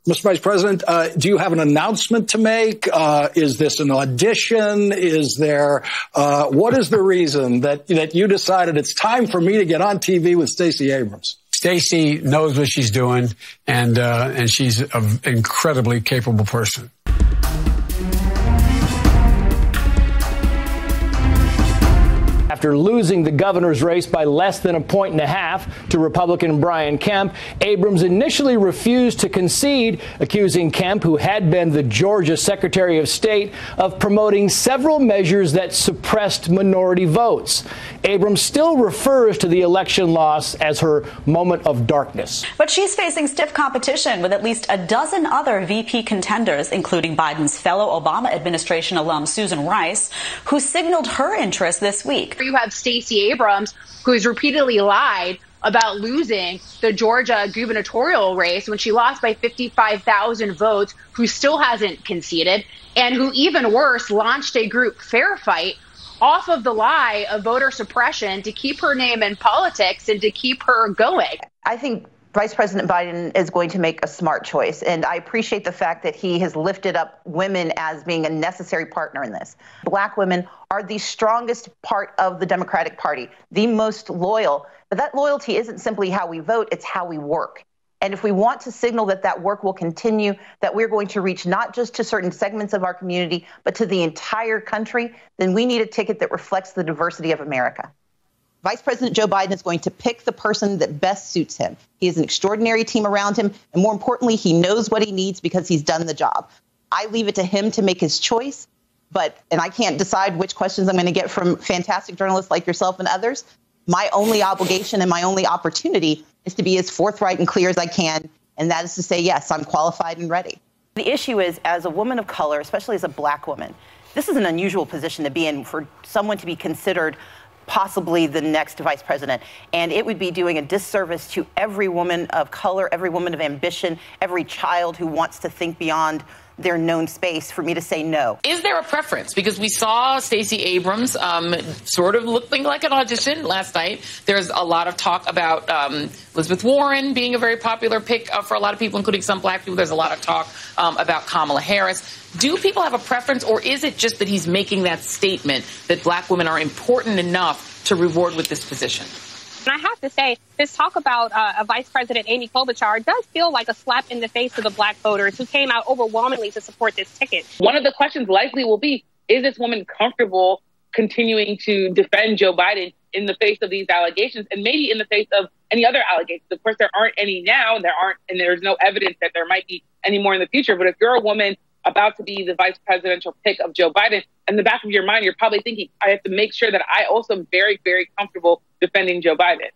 Mr. Vice President, do you have an announcement to make? Is this an audition? Is there, what is the reason that you decided it's time for me to get on TV with Stacey Abrams? Stacey knows what she's doing, and she's an incredibly capable person. After losing the governor's race by less than 1.5 points to Republican Brian Kemp, Abrams initially refused to concede, accusing Kemp, who had been the Georgia Secretary of State, of promoting several measures that suppressed minority votes. Abrams still refers to the election loss as her moment of darkness. But she's facing stiff competition with at least a dozen other VP contenders, including Biden's fellow Obama administration alum Susan Rice, who signaled her interest this week. You have Stacey Abrams, who has repeatedly lied about losing the Georgia gubernatorial race when she lost by 55,000 votes, who still hasn't conceded, and who, even worse, launched a group Fair Fight off of the lie of voter suppression to keep her name in politics and to keep her going. I think Vice President Biden is going to make a smart choice, and I appreciate the fact that he has lifted up women as being a necessary partner in this. Black women are the strongest part of the Democratic Party, the most loyal, but that loyalty isn't simply how we vote, it's how we work. And if we want to signal that that work will continue, that we're going to reach not just to certain segments of our community, but to the entire country, then we need a ticket that reflects the diversity of America. Vice President Joe Biden is going to pick the person that best suits him. He has an extraordinary team around him, and more importantly, he knows what he needs because he's done the job. I leave it to him to make his choice, and I can't decide which questions I'm going to get from fantastic journalists like yourself and others. My only obligation and my only opportunity is to be as forthright and clear as I can, and that is to say, yes, I'm qualified and ready. The issue is, as a woman of color, especially as a black woman, this is an unusual position to be in for someone to be considered possibly the next vice president. And it would be doing a disservice to every woman of color, every woman of ambition, every child who wants to think beyond their known space for me to say no. Is there a preference? Because we saw Stacey Abrams sort of looking like an audition last night. There's a lot of talk about Elizabeth Warren being a very popular pick for a lot of people, including some black people. There's a lot of talk about Kamala Harris. Do people have a preference, or is it just that he's making that statement that black women are important enough to reward with this position? And I have to say, this talk about Vice President Amy Klobuchar does feel like a slap in the face to the black voters who came out overwhelmingly to support this ticket. One of the questions likely will be, is this woman comfortable continuing to defend Joe Biden in the face of these allegations and maybe in the face of any other allegations? Of course, there aren't any now, and there's no evidence that there might be any more in the future. But if you're a woman about to be the vice presidential pick of Joe Biden, in the back of your mind, you're probably thinking, I have to make sure that I also am very, very comfortable defending Joe Biden.